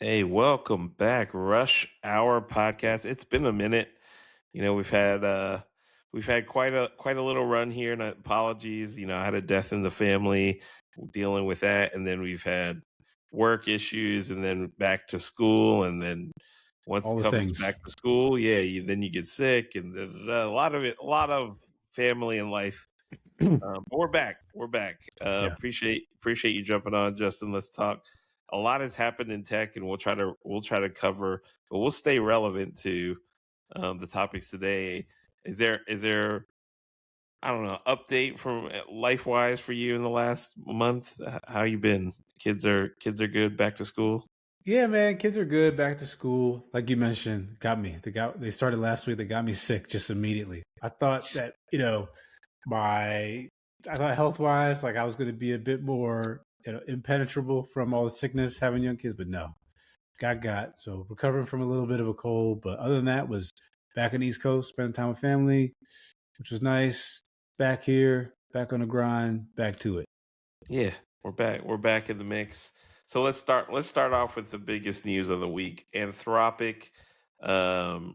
Hey, welcome back, Rush Hour Podcast. It's been a minute. We've had quite a little run here, and apologies. I had a death in the family, dealing with that, and then we've had work issues, and then back to school, and then once All it the comes things. back to school, yeah, then you get sick, and a lot of it, a lot of family and life. But we're back. We're back. Yeah. Appreciate you jumping on, Justin. Let's talk. A lot has happened in tech, and we'll try to cover, but we'll stay relevant to the topics today. Is there I don't know, update from life wise for you in the last month? How you been? Kids are good. Back to school. Yeah, man, kids are good. Back to school, like you mentioned, got me. They started last week. They got me sick just immediately. I thought that my I thought health wise, like I was going to be a bit more impenetrable from all the sickness having young kids, but no, got so recovering from a little bit of a cold. But other than that, was back on the East Coast, spending time with family, which was nice. Back here, back on the grind, back to it. Yeah, we're back. We're back in the mix. So let's start off with the biggest news of the week. Anthropic, um,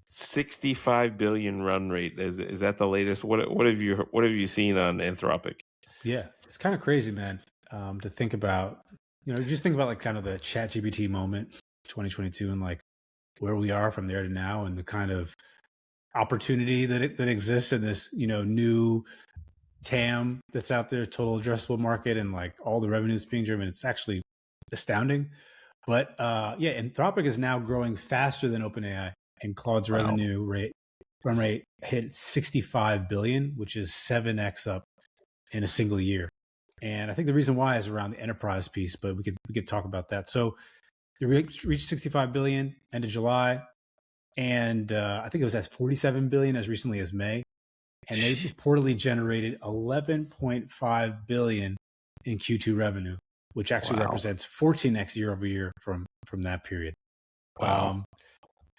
65 billion run rate. Is that the latest? What have you seen on Anthropic? Yeah, it's kind of crazy, man. To think about, just think about like kind of the Chat GPT moment, 2022, and like where we are from there to now, and the kind of opportunity that exists in this, new TAM that's out there, total addressable market, and like all the revenues being driven. It's actually astounding. But yeah, Anthropic is now growing faster than OpenAI, and Claude's Wow. run rate hit 65 billion, which is 7x up in a single year. And I think the reason why is around the enterprise piece, but we could talk about that. So they reached 65 billion end of July, and I think it was at 47 billion as recently as May, and they reportedly generated 11.5 billion in Q2 revenue, which actually Wow. represents 14x year over year from that period. Wow. Um,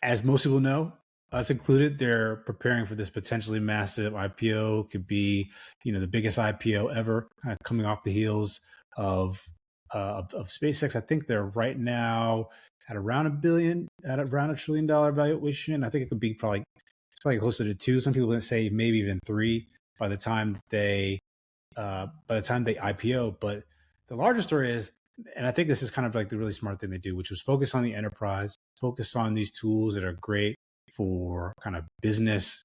as most people know, us included, they're preparing for this potentially massive IPO. Could be, the biggest IPO ever, kind of coming off the heels of of SpaceX. I think they're right now at around $1 trillion valuation. I think it could be it's probably closer to two. Some people say maybe even three by the time they IPO. But the larger story is, and I think this is kind of like the really smart thing they do, which was focus on the enterprise, focus on these tools that are great for kind of business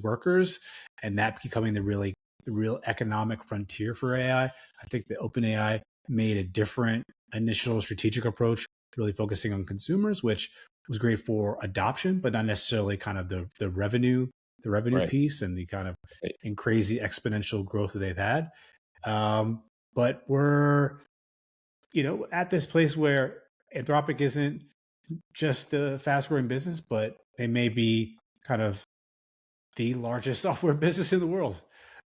workers, and that becoming the real economic frontier for AI. I think that OpenAI made a different initial strategic approach, really focusing on consumers, which was great for adoption, but not necessarily kind of the revenue Right. piece and the kind of Right. and crazy exponential growth that they've had. But we're at this place where Anthropic isn't just a fast growing business, but they may be kind of the largest software business in the world.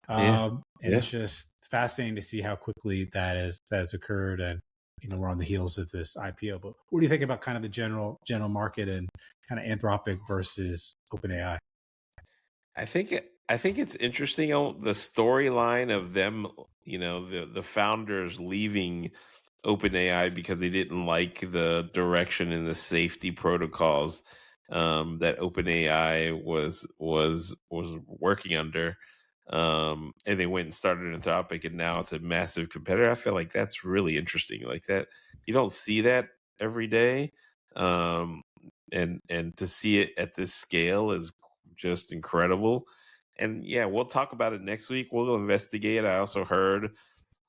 Yeah. And Yeah. it's just fascinating to see how quickly that has occurred. And we're on the heels of this IPO. But what do you think about kind of the general market and kind of Anthropic versus OpenAI? I think it's interesting, the storyline of them, the founders leaving OpenAI because they didn't like the direction and the safety protocols that OpenAI was working under. And they went and started Anthropic, and now it's a massive competitor. I feel like that's really interesting. Like that, you don't see that every day. Um, and to see it at this scale is just incredible. And yeah, we'll talk about it next week. We'll investigate. I also heard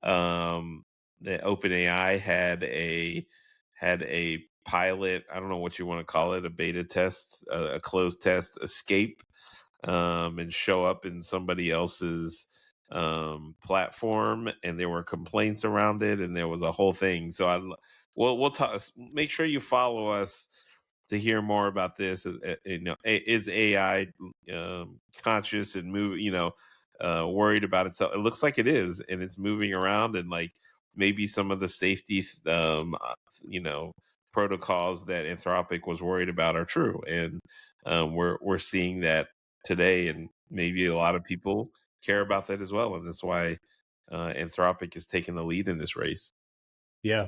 um, that OpenAI had a pilot. I don't know what you want to call it, a beta test, a closed test, escape, and show up in somebody else's platform, and there were complaints around it, and there was a whole thing. So we'll talk. Make sure you follow us to hear more about this. Is AI conscious and worried about itself? It looks like it is, and it's moving around, and like maybe some of the safety, you know, protocols that Anthropic was worried about are true, and we're seeing that today, and maybe a lot of people care about that as well, and that's why Anthropic is taking the lead in this race. Yeah.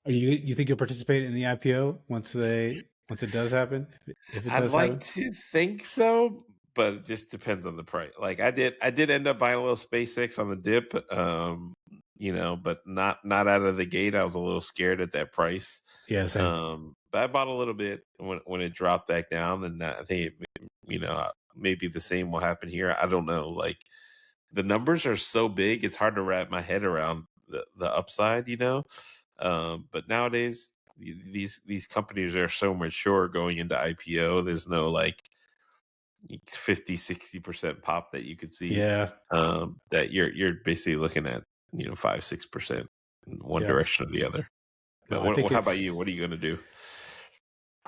You think you'll participate in the IPO once it does happen, if it I'd does like happen? to think so, but it just depends on the price. Like I did end up buying a little SpaceX on the dip, but not out of the gate. I was a little scared at that price. Yeah, same. But I bought a little bit when it dropped back down, and I think maybe the same will happen here. I don't know. Like the numbers are so big, it's hard to wrap my head around the upside. But nowadays these companies are so mature going into IPO. There's no like 50-60% pop that you could see. Yeah. That you're basically looking at 5-6% in one Yep. direction or the other. No, But I think how about you? it's. What are you going to do?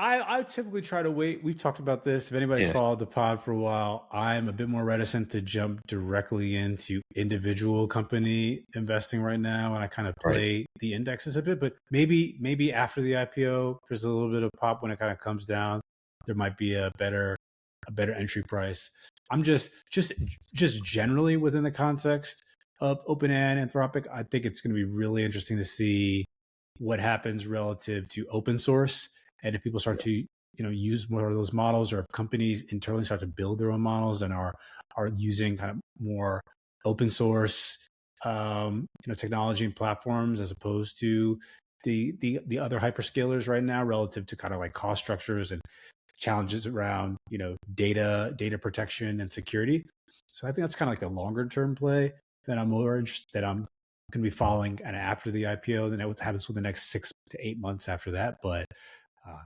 I typically try to wait. We've talked about this. If anybody's Yeah, followed the pod for a while, I'm a bit more reticent to jump directly into individual company investing right now, and I kind of right. play the indexes a bit. But maybe after the IPO, there's a little bit of pop when it kind of comes down. There might be a better entry price. I'm just generally within the context of OpenAI and Anthropic. I think it's going to be really interesting to see what happens relative to open source, and if people start to Yes. use more of those models, or if companies internally start to build their own models and are using kind of more open source technology and platforms, as opposed to the other hyperscalers right now, relative to kind of like cost structures and challenges around data protection and security. So I think that's kind of like the longer term play that I'm more interested, that I'm going to be following, and after the IPO, then what happens for the next 6 to 8 months after that. But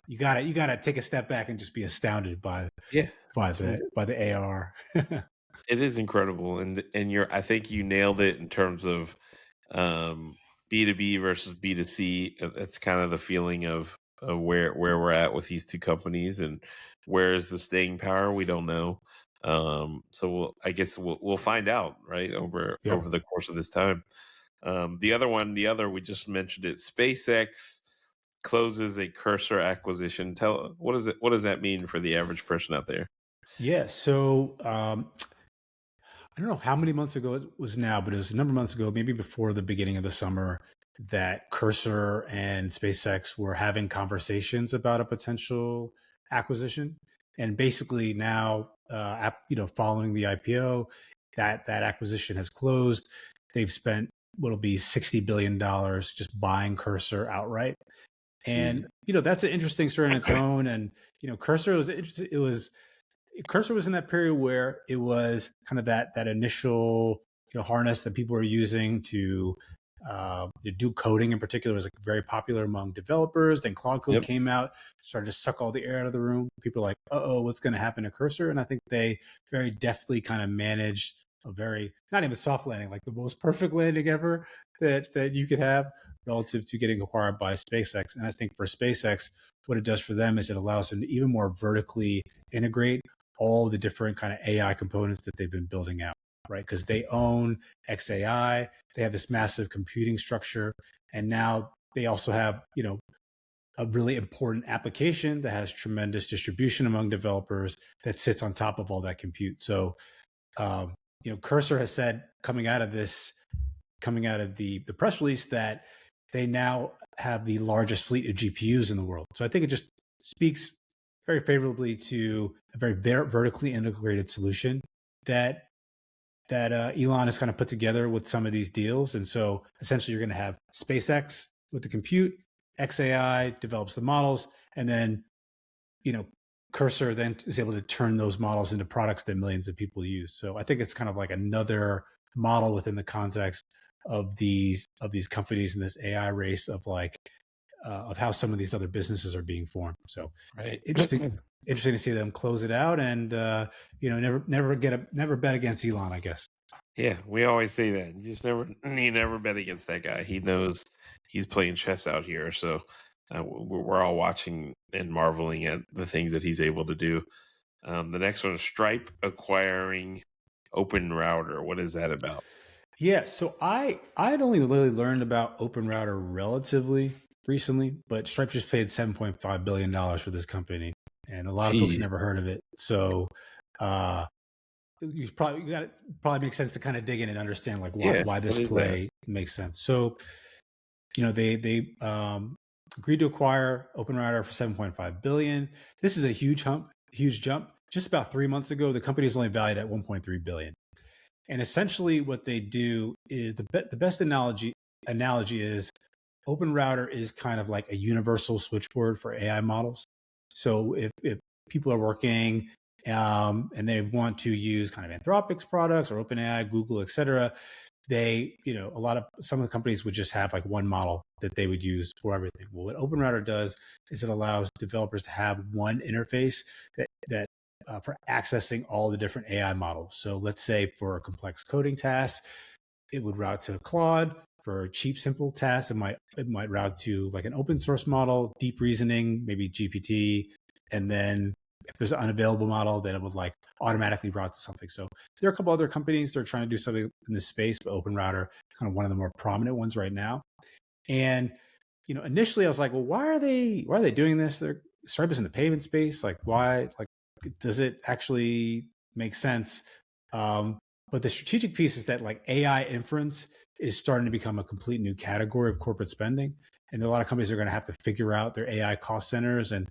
you gotta take a step back and just be astounded by Yeah. by It's the by the AR. It is incredible, and I think you nailed it in terms of um, B2B versus B2C. That's kind of the feeling of where we're at with these two companies, and where is the staying power? We don't know. So I guess we'll find out, right, over Yep. the course of this time. The other we just mentioned it. SpaceX closes a Cursor acquisition. What does that mean for the average person out there? Yeah. So I don't know how many months ago it was now, but it was a number of months ago, maybe before the beginning of the summer, that Cursor and SpaceX were having conversations about a potential acquisition. And basically now, following the IPO, that acquisition has closed. They've spent what'll be $60 billion just buying Cursor outright. And Gee. that's an interesting story on its own. And Cursor was it was Cursor was in that period where it was kind of that initial harness that people were using to do coding. In particular, was like very popular among developers. Then Claude Code Yep. came out, started to suck all the air out of the room. People are like, "Uh-oh, what's going to happen to Cursor?" And I think they very deftly kind of managed a very, not even soft landing, like the most perfect landing ever that you could have, relative to getting acquired by SpaceX. And I think for SpaceX, what it does for them is it allows them to even more vertically integrate all the different kind of AI components that they've been building out, right? Because they own XAI, they have this massive computing structure, and now they also have, a really important application that has tremendous distribution among developers that sits on top of all that compute. So, Cursor has said, coming out of the press release, that they now have the largest fleet of GPUs in the world. So I think it just speaks very favorably to a very vertically integrated solution that Elon has kind of put together with some of these deals. And so essentially you're going to have SpaceX with the compute, XAI develops the models, and then, Cursor then is able to turn those models into products that millions of people use. So I think it's kind of like another model within the context of these companies in this AI race, of how some of these other businesses are being formed. So Right. interesting to see them close it out, and never bet against Elon, I guess. Yeah, we always say that. You never bet against that guy. He knows he's playing chess out here. So we're all watching and marveling at the things that he's able to do. The next one is Stripe acquiring OpenRouter. What is that about? Yeah, so I had only really learned about OpenRouter relatively recently, but Stripe just paid $7.5 billion for this company, and a lot of folks Jeez. never heard of it. So uh, you got probably makes sense to kind of dig in and understand like why Yeah. why What this is that? play makes sense. So they agreed to acquire OpenRouter for 7.5 billion. This is a huge jump. Just about 3 months ago, the company was only valued at 1.3 billion. And essentially, what they do is the best analogy is OpenRouter is kind of like a universal switchboard for AI models. So if people are working and they want to use kind of Anthropic's products or OpenAI, Google, et cetera, some of the companies would just have like one model that they would use for everything. Well, what OpenRouter does is it allows developers to have one interface that for accessing all the different AI models. So let's say for a complex coding task, it would route to Claude. For cheap, simple tasks, it might route to like an open source model, deep reasoning, maybe GPT, and then if there's an unavailable model, then it would like automatically route to something. So there are a couple other companies that are trying to do something in this space, but OpenRouter kind of one of the more prominent ones right now. And initially I was like, well, why are they doing this? They're Stripe in the payment space. Like, why? Like, does it actually make sense? But the strategic piece is that like AI inference is starting to become a complete new category of corporate spending. And a lot of companies are going to have to figure out their AI cost centers and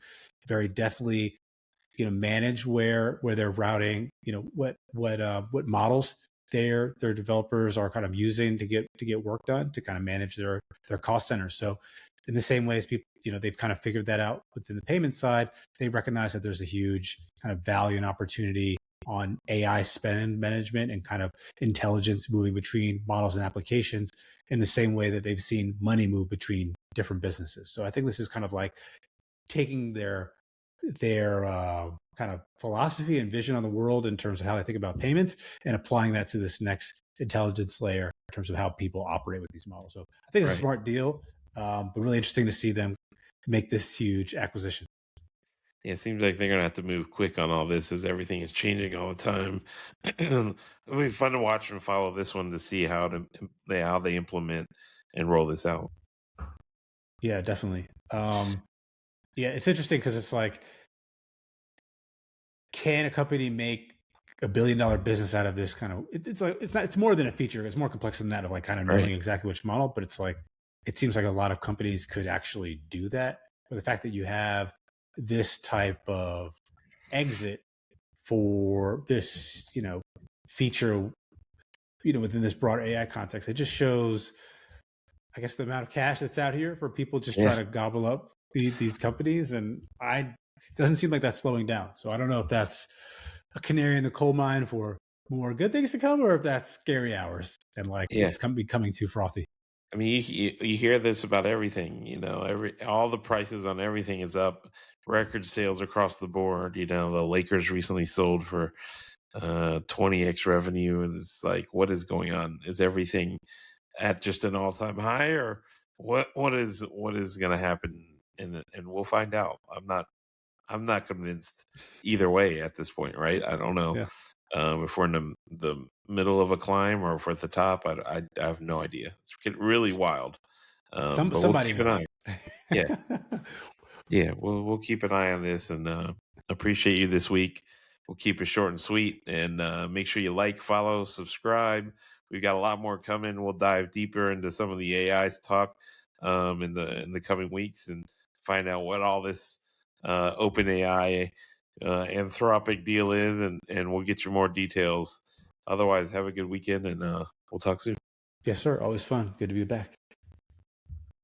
very deftly, manage where they're routing, what models their developers are kind of using to get work done to kind of manage their cost centers. So in the same way as people, they've kind of figured that out within the payment side, they recognize that there's a huge kind of value and opportunity on AI spend management and kind of intelligence moving between models and applications in the same way that they've seen money move between different businesses. So I think this is kind of like taking their kind of philosophy and vision on the world in terms of how they think about payments and applying that to this next intelligence layer in terms of how people operate with these models. So I think it's a smart deal, but really interesting to see them make this huge acquisition. Yeah, it seems like they're gonna have to move quick on all this as everything is changing all the time. It'll be fun to watch and follow this one to see how they implement and roll this out. Yeah, definitely. Yeah, it's interesting because it's like, can a company make $1 billion business out of this kind of? It's more than a feature. It's more complex than that of like kind of knowing exactly which model. But it's like it seems like a lot of companies could actually do that. But the fact that you have this type of exit for this, feature, within this broader AI context, it just shows, I guess, the amount of cash that's out here for people just trying to gobble up these companies. And it doesn't seem like that's slowing down. So I don't know if that's a canary in the coal mine for more good things to come, or if that's scary hours and like it's becoming too frothy. I mean, you hear this about everything, all the prices on everything is up, record sales across the board. The Lakers recently sold for 20x revenue. It's like, what is going on? Is everything at just an all-time high, or what is going to happen? And we'll find out. I'm not convinced either way at this point, right? I don't know if we're in the middle of a climb or if we're at the top. I have no idea. It's getting really wild. But Somebody we'll keep knows. an eye. Yeah, we'll keep an eye on this, and appreciate you this week. We'll keep it short and sweet, and make sure you like, follow, subscribe. We've got a lot more coming. We'll dive deeper into some of the AI's talk in the coming weeks and find out what all this OpenAI Anthropic deal is, and we'll get you more details. Otherwise, have a good weekend, and we'll talk soon. Yes, sir. Always fun. Good to be back.